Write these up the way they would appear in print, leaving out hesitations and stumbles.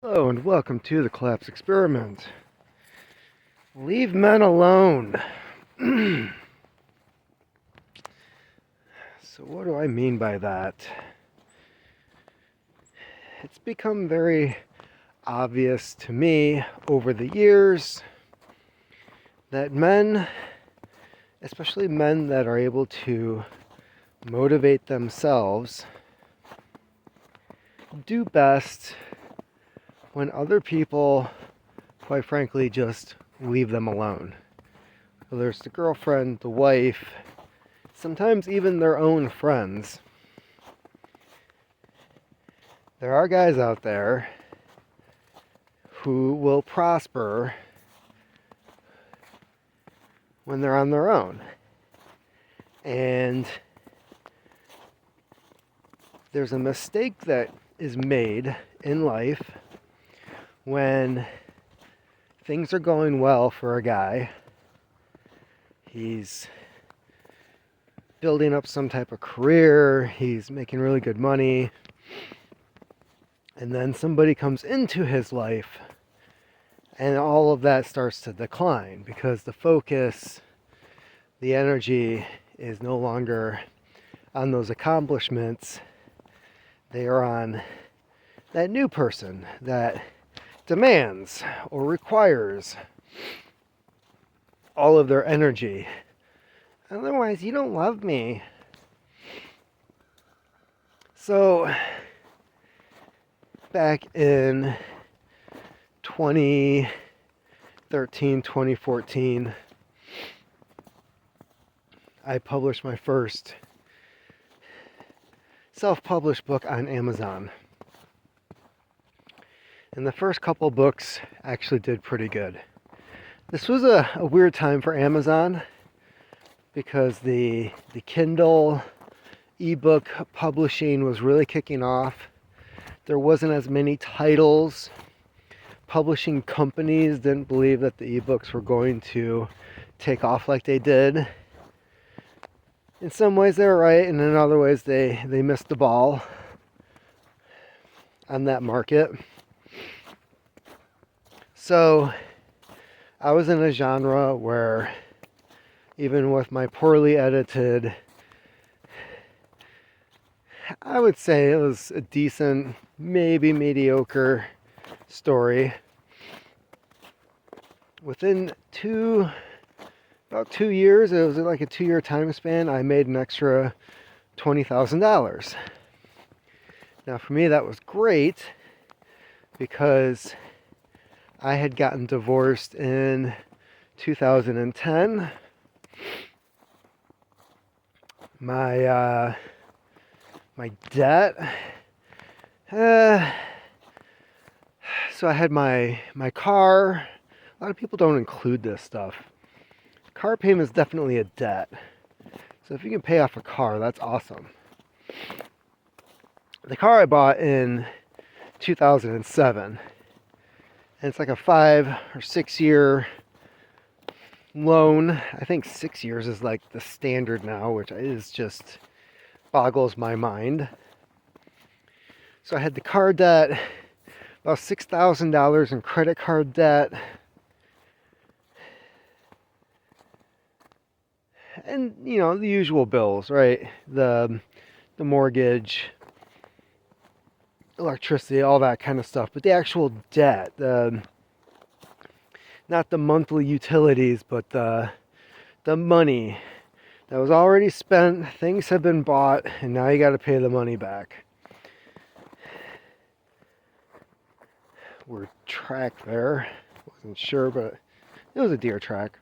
Hello and welcome to the Collapse Experiment. Leave men alone. So what do I mean by that? It's become very obvious to me over the years that men, especially men that are able to motivate themselves, do best when other people, quite frankly, just leave them alone. Whether it's the girlfriend, the wife, sometimes even their own friends. There are guys out there who will prosper when they're on their own. And there's a mistake that is made in life when things are going well for a guy. He's building up some type of career, he's making really good money, and then somebody comes into his life and all of that starts to decline because the focus, the energy is no longer on those accomplishments. They are on that new person that demands or requires all of their energy. Otherwise, you don't love me. So, back in 2013, 2014, I published my first self-published book on Amazon. And the first couple books actually did pretty good. This was a weird time for Amazon because the Kindle ebook publishing was really kicking off. There wasn't as many titles. Publishing companies didn't believe that the ebooks were going to take off like they did. In some ways they were right, and in other ways they missed the ball on that market. So I was in a genre where even with my poorly edited, I would say it was a decent, maybe mediocre story. Within about 2 years, it was like a 2-year time span, I made an extra $20,000. Now for me that was great because I had gotten divorced in 2010. My debt. So I had my car. A lot of people don't include this stuff. Car payment is definitely a debt. So if you can pay off a car, that's awesome. The car I bought in 2007. And it's like a 5 or 6 year loan. I think 6 years is like the standard now, which is just boggles my mind. So I had the car debt, about $6,000 in credit card debt, and you know the usual bills, right? The mortgage, electricity, all that kind of stuff. But the actual debt, not the monthly utilities, but the money that was already spent, things have been bought, and now you got to pay the money back. We're track there. Wasn't sure, but it was a deer track.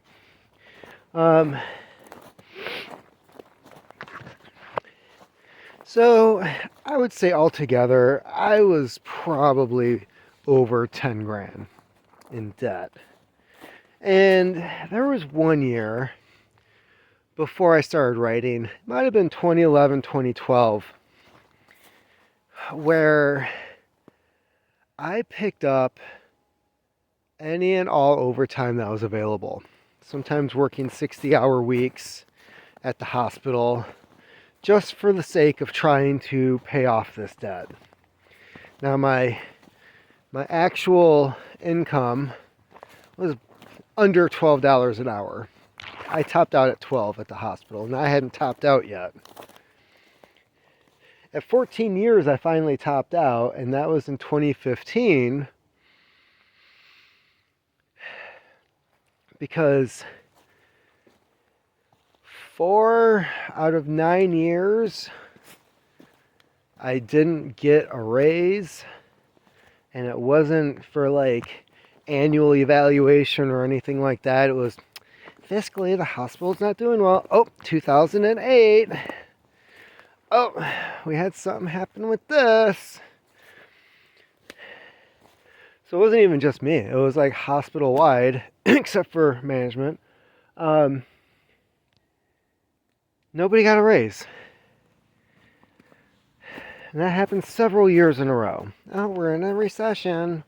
So I would say altogether, I was probably over 10 grand in debt. And there was 1 year before I started writing, it might have been 2011, 2012, where I picked up any and all overtime that was available. Sometimes working 60-hour weeks at the hospital just for the sake of trying to pay off this debt. Now my my actual income was under $12 an hour. I topped out at 12 at the hospital, and I hadn't topped out yet. At 14 years, I finally topped out, and that was in 2015, because 4 out of 9 years, I didn't get a raise, and it wasn't for like annual evaluation or anything like that. It was fiscally, the hospital's not doing well. Oh, 2008. Oh, we had something happen with this. So it wasn't even just me. It was like hospital-wide, except for management. Nobody got a raise. And that happened several years in a row. Oh, we're in a recession.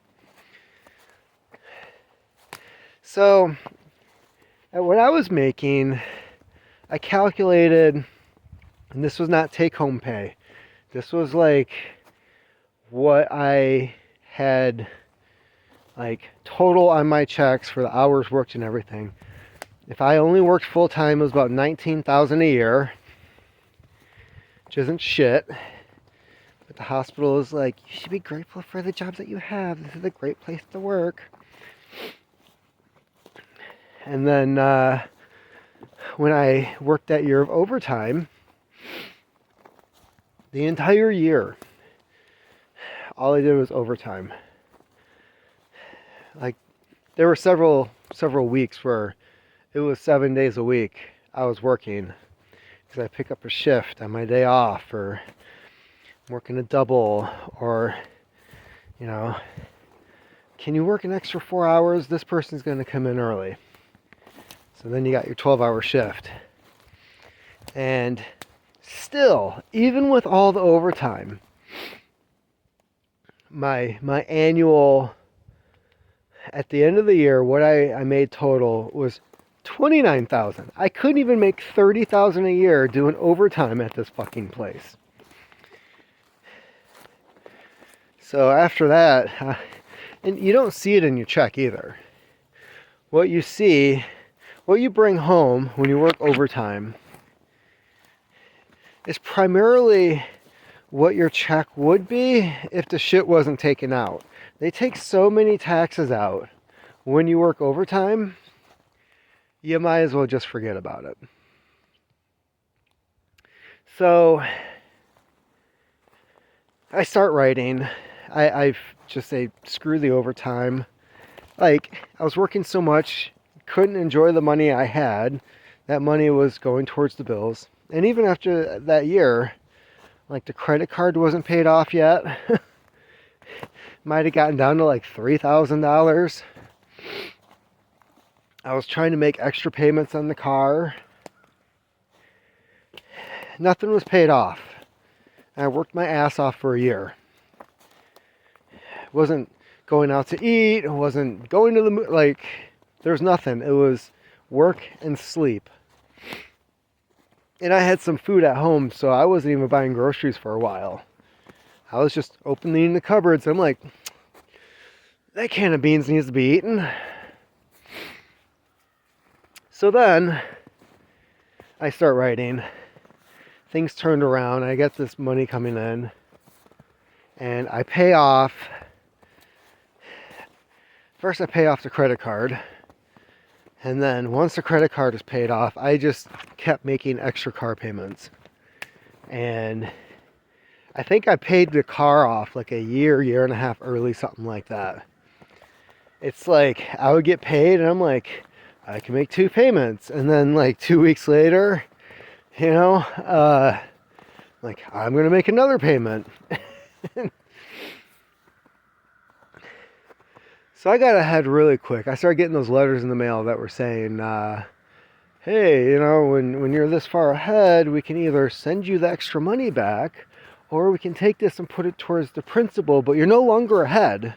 So, at what I was making, I calculated, and this was not take-home pay. This was like what I had like total on my checks for the hours worked and everything. If I only worked full-time, it was about $19,000 a year, which isn't shit. But the hospital is like, you should be grateful for the jobs that you have. This is a great place to work. And then when I worked that year of overtime, the entire year, all I did was overtime. Like, there were several weeks where it was 7 days a week I was working, because I pick up a shift on my day off, or working a double, or, you know, can you work an extra 4 hours? This person's going to come in early. So then you got your 12-hour shift. And still, even with all the overtime, my annual, at the end of the year, what I made total was $29,000. I couldn't even make $30,000 a year doing overtime at this fucking place. So after that, and you don't see it in your check either. What you see, what you bring home when you work overtime, is primarily what your check would be if the shit wasn't taken out. They take so many taxes out when you work overtime, you might as well just forget about it. So I start writing. I just say, screw the overtime. Like, I was working so much, couldn't enjoy the money I had. That money was going towards the bills. And even after that year, like, the credit card wasn't paid off yet. Might have gotten down to like $3,000. I was trying to make extra payments on the car. Nothing was paid off. I worked my ass off for a year. Wasn't going out to eat. Wasn't going to the like. There was nothing. It was work and sleep. And I had some food at home, so I wasn't even buying groceries for a while. I was just opening the cupboards. I'm like, that can of beans needs to be eaten. So then I start writing. Things turned around. I get this money coming in. And I pay off. First I pay off the credit card. And then once the credit card is paid off, I just kept making extra car payments. And I think I paid the car off like a year and a half early, something like that. It's like I would get paid and I'm like, I can make 2 payments. And then like 2 weeks later, you know, like, I'm going to make another payment. So I got ahead really quick. I started getting those letters in the mail that were saying, hey, you know, when you're this far ahead, we can either send you the extra money back, or we can take this and put it towards the principal, but you're no longer ahead.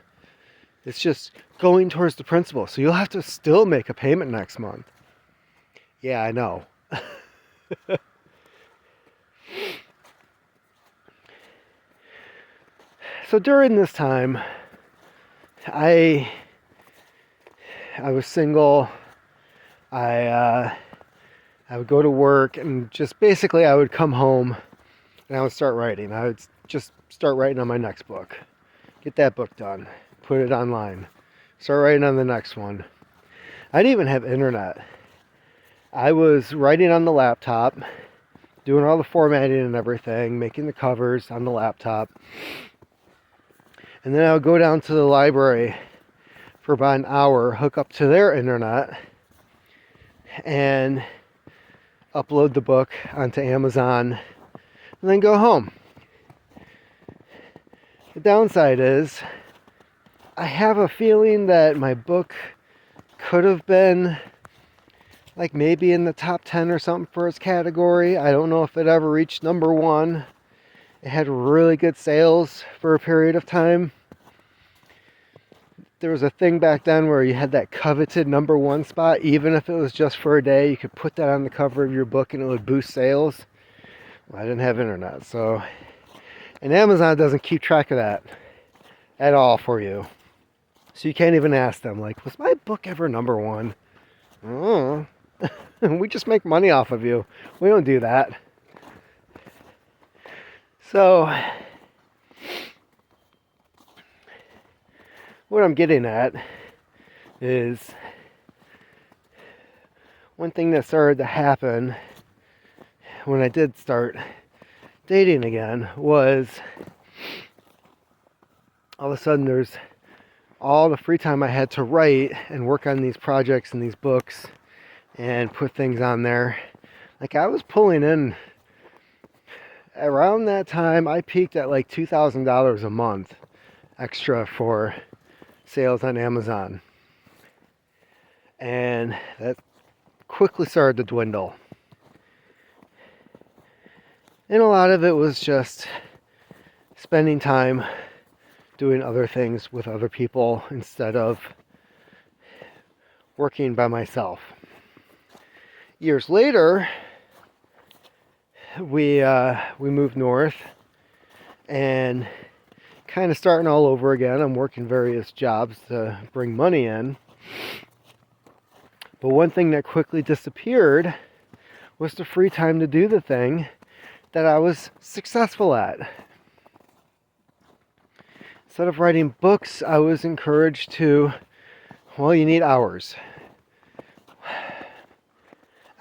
It's just going towards the principal. So you'll have to still make a payment next month. Yeah, I know. So during this time, I was single. I would go to work and just basically I would come home and I would start writing. I would just start writing on my next book. Get that book done. Put it online. Start writing on the next one. I didn't even have internet. I was writing on the laptop, doing all the formatting and everything, making the covers on the laptop. And then I would go down to the library for about an hour, hook up to their internet, and upload the book onto Amazon, and then go home. The downside is, I have a feeling that my book could have been like maybe in the top 10 or something for its category. I don't know if it ever reached number 1. It had really good sales for a period of time. There was a thing back then where you had that coveted number 1 spot, even if it was just for a day. You could put that on the cover of your book and it would boost sales. Well, I didn't have internet, so... And Amazon doesn't keep track of that at all for you. So you can't even ask them, like, was my book ever number 1? Oh, we just make money off of you. We don't do that. So, what I'm getting at is one thing that started to happen when I did start dating again was all of a sudden there's all the free time I had to write and work on these projects and these books and put things on there. Like I was pulling in, around that time I peaked at like $2,000 a month extra for sales on Amazon. And that quickly started to dwindle. And a lot of it was just spending time doing other things with other people instead of working by myself. Years later, we moved north and kind of starting all over again. I'm working various jobs to bring money in. But one thing that quickly disappeared was the free time to do the thing that I was successful at. Instead of writing books, I was encouraged to, well, you need hours.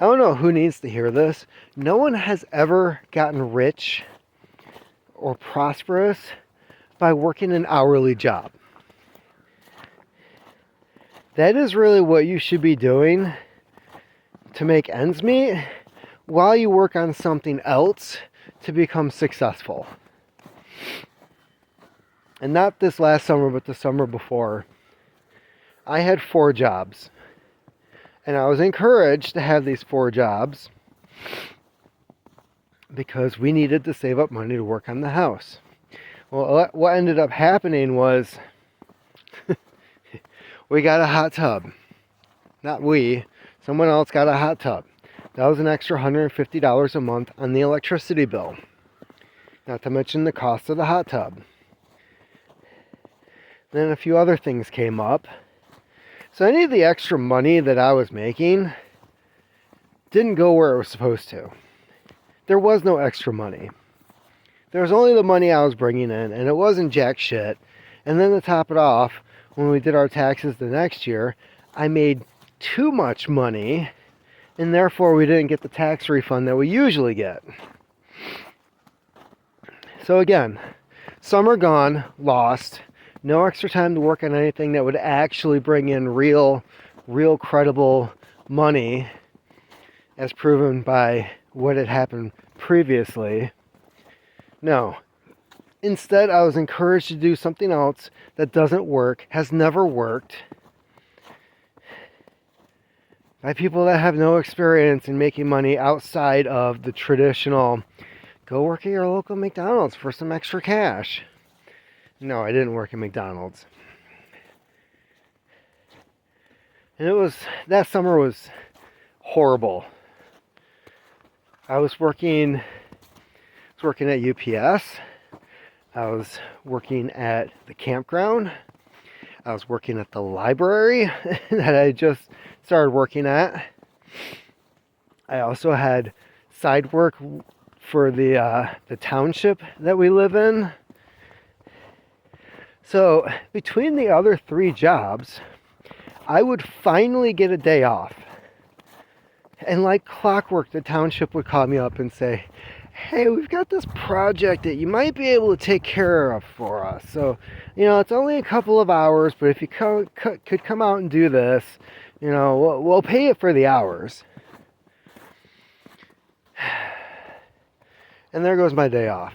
I don't know who needs to hear this. No one has ever gotten rich or prosperous by working an hourly job. That is really what you should be doing to make ends meet while you work on something else to become successful. And not this last summer, but the summer before. I had 4 jobs. And I was encouraged to have these 4 jobs because we needed to save up money to work on the house. Well, what ended up happening was we got a hot tub. Not we, someone else got a hot tub. That was an extra $150 a month on the electricity bill. Not to mention the cost of the hot tub. Then a few other things came up. So any of the extra money that I was making didn't go where it was supposed to. There was no extra money. There was only the money I was bringing in, and it wasn't jack shit. And then to top it off, when we did our taxes the next year, I made too much money, and therefore we didn't get the tax refund that we usually get. So again, summer gone, lost. No extra time to work on anything that would actually bring in real credible money, as proven by what had happened previously. No. Instead, I was encouraged to do something else that doesn't work, has never worked, by people that have no experience in making money outside of the traditional, go work at your local McDonald's for some extra cash. No, I didn't work at McDonald's. And that summer was horrible. I was working at UPS. I was working at the campground. I was working at the library that I just started working at. I also had side work for the township that we live in. So between the other 3 jobs, I would finally get a day off. And like clockwork, the township would call me up and say, hey, we've got this project that you might be able to take care of for us. So, it's only a couple of hours, but if you could come out and do this, we'll pay you for the hours. And there goes my day off.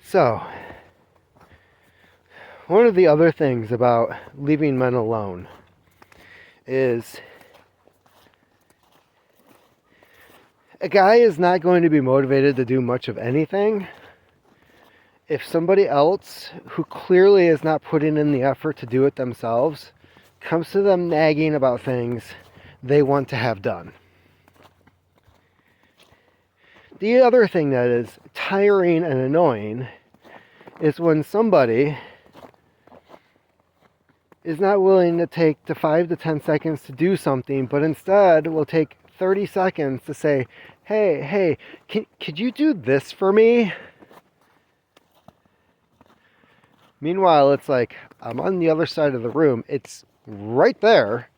So, one of the other things about leaving men alone is a guy is not going to be motivated to do much of anything if somebody else who clearly is not putting in the effort to do it themselves comes to them nagging about things they want to have done. The other thing that is tiring and annoying is when somebody is not willing to take the 5 to 10 seconds to do something, but instead will take 30 seconds to say, hey, could you do this for me? Meanwhile, it's like, I'm on the other side of the room. It's right there.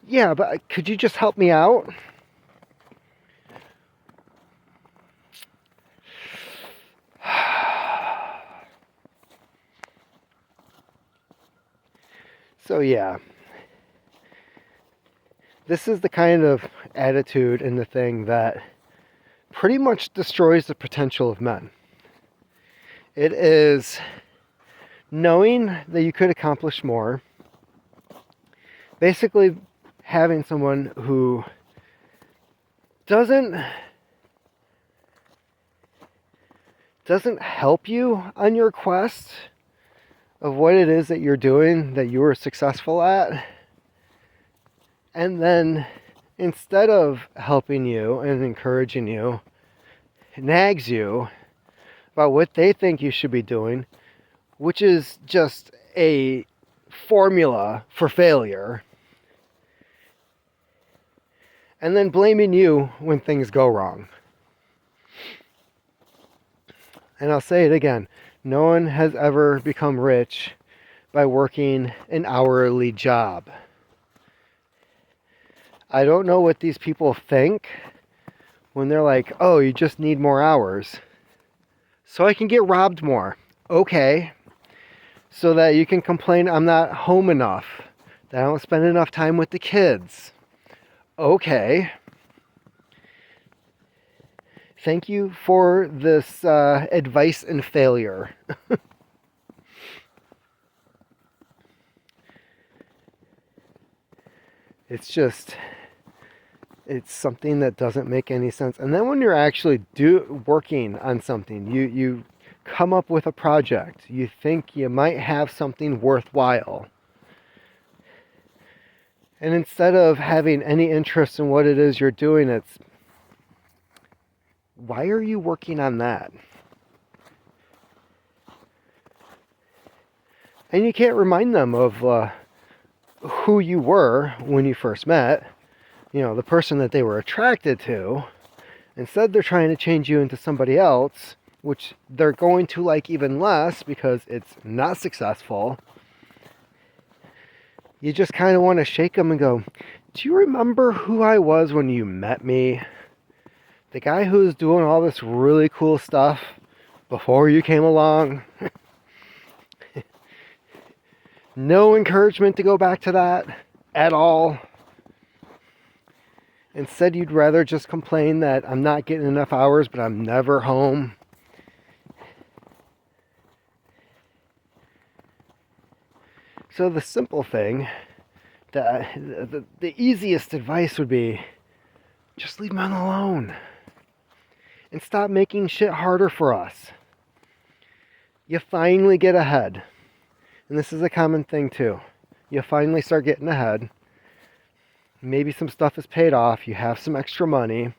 Yeah, but could you just help me out? So yeah, this is the kind of attitude and the thing that pretty much destroys the potential of men. It is knowing that you could accomplish more. Basically having someone who doesn't help you on your quest of what it is that you're doing, that you are successful at. And then instead of helping you and encouraging you, nags you about what they think you should be doing, which is just a formula for failure. And then blaming you when things go wrong. And I'll say it again. No one has ever become rich by working an hourly job. I don't know what these people think when they're like, oh, you just need more hours. So I can get robbed more. Okay. So that you can complain I'm not home enough, that I don't spend enough time with the kids. Okay. Thank you for this advice and failure. It's something that doesn't make any sense. And then when you're actually working on something, you come up with a project, you think you might have something worthwhile. And instead of having any interest in what it is you're doing, it's, why are you working on that? And you can't remind them of who you were when you first met, the person that they were attracted to. Instead, they're trying to change you into somebody else, which they're going to like even less because it's not successful. You just kind of want to shake them and go, do you remember who I was when you met me? The guy who's doing all this really cool stuff before you came along. No encouragement to go back to that at all. Instead, you'd rather just complain that I'm not getting enough hours, but I'm never home. So the simple thing, the easiest advice would be, just leave men alone. And stop making shit harder for us. You finally get ahead. And this is a common thing too. You finally start getting ahead. Maybe some stuff is paid off. You have some extra money.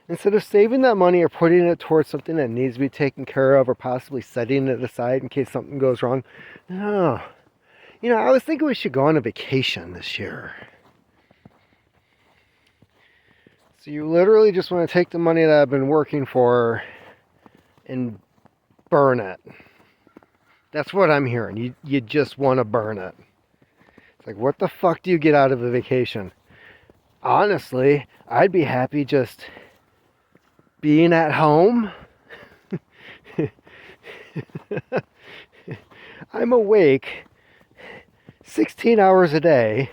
Instead of saving that money or putting it towards something that needs to be taken care of or possibly setting it aside in case something goes wrong. No. I was thinking we should go on a vacation this year. So you literally just want to take the money that I've been working for and burn it. That's what I'm hearing. You just want to burn it. It's like, what the fuck do you get out of a vacation? Honestly, I'd be happy just being at home. I'm awake 16 hours a day.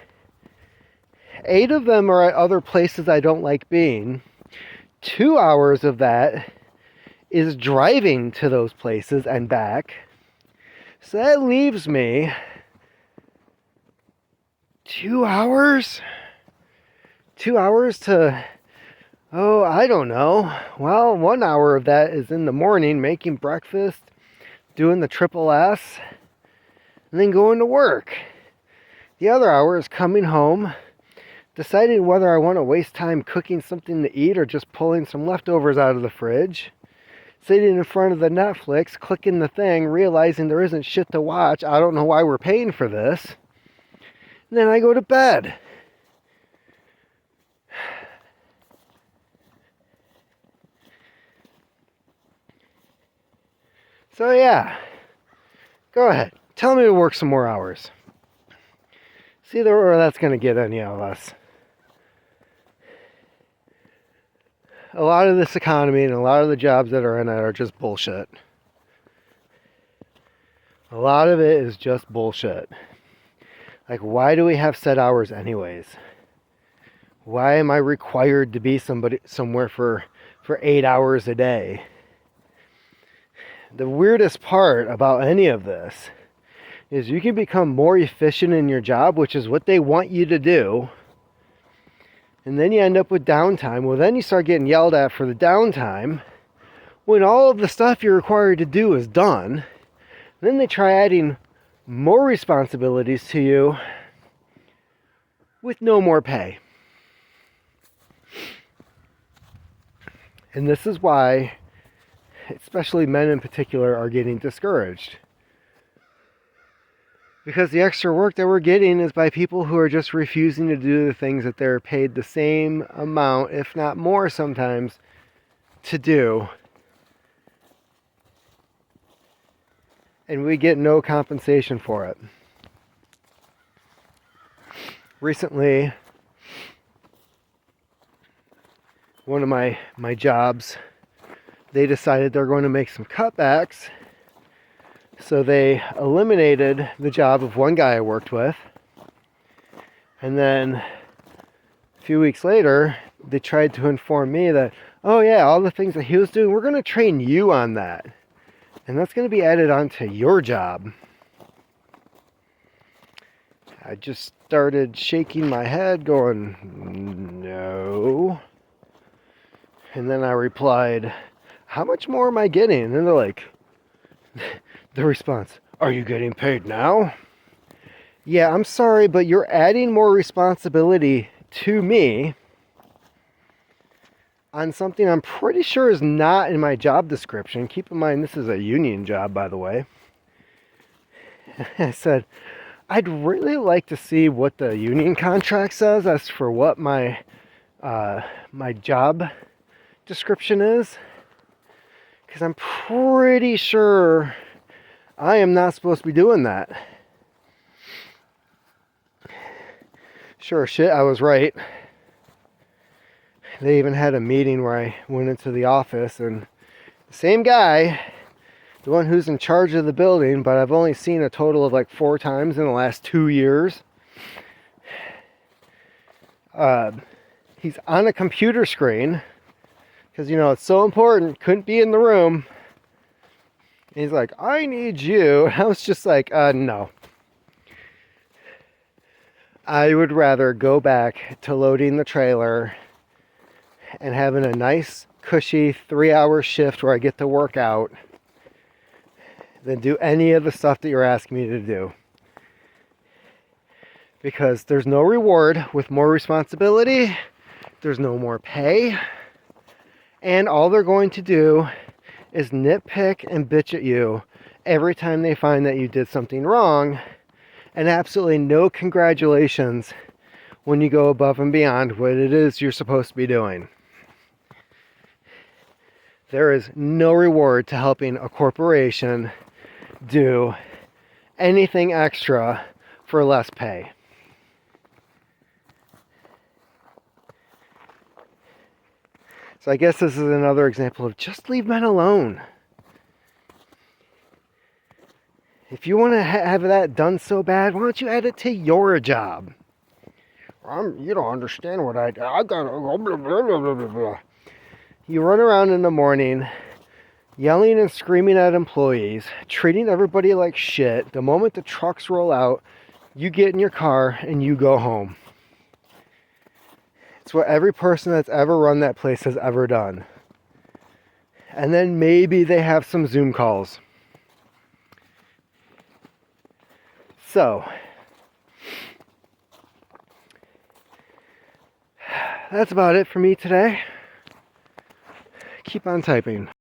8 of them are at other places I don't like being. 2 hours of that is driving to those places and back. So that leaves me 2 hours? 2 hours to, I don't know. Well, 1 hour of that is in the morning making breakfast, doing the triple S, and then going to work. The other hour is coming home, deciding whether I want to waste time cooking something to eat or just pulling some leftovers out of the fridge. Sitting in front of the Netflix, clicking the thing, realizing there isn't shit to watch. I don't know why we're paying for this. And then I go to bed. So yeah, go ahead. Tell me to work some more hours. See where that's going to get any of us. A lot of this economy and a lot of the jobs that are in it are just bullshit. A lot of it is just bullshit. Like, why do we have set hours anyways? Why am I required to be somewhere for 8 hours a day? The weirdest part about any of this is you can become more efficient in your job, which is what they want you to do. And then you end up with downtime. Well, then you start getting yelled at for the downtime when all of the stuff you're required to do is done. Then they try adding more responsibilities to you with no more pay. And this is why, especially men in particular, are getting discouraged. Because the extra work that we're getting is by people who are just refusing to do the things that they're paid the same amount, if not more sometimes, to do. And we get no compensation for it. Recently, one of my jobs, they decided they're going to make some cutbacks. So they eliminated the job of one guy I worked with. And then a few weeks later, they tried to inform me that, oh yeah, all the things that he was doing, we're going to train you on that. And that's going to be added onto your job. I just started shaking my head going, no. And then I replied, how much more am I getting? And they're like, the response, are you getting paid now? Yeah, I'm sorry, but you're adding more responsibility to me on something I'm pretty sure is not in my job description. Keep in mind, this is a union job, by the way. I said, I'd really like to see what the union contract says as for what my job description is. Because I'm pretty sure I am not supposed to be doing that. Sure shit, I was right. They even had a meeting where I went into the office and the same guy, the one who's in charge of the building, but I've only seen a total of like 4 times in the last 2 years. He's on a computer screen because, it's so important, couldn't be in the room. He's like, I need you. And I was just like, no. I would rather go back to loading the trailer and having a nice, cushy 3-hour shift where I get to work out than do any of the stuff that you're asking me to do. Because there's no reward with more responsibility. There's no more pay. And all they're going to do is nitpick and bitch at you every time they find that you did something wrong, and absolutely no congratulations when you go above and beyond what it is you're supposed to be doing. There is no reward to helping a corporation do anything extra for less pay. So I guess this is another example of just leave men alone. If you want to have that done so bad, why don't you add it to your job? You don't understand what I got. Blah, blah, blah, blah, blah. You run around in the morning yelling and screaming at employees, treating everybody like shit. The moment the trucks roll out, you get in your car and you go home. It's what every person that's ever run that place has ever done. And then maybe they have some Zoom calls. So, that's about it for me today. Keep on typing.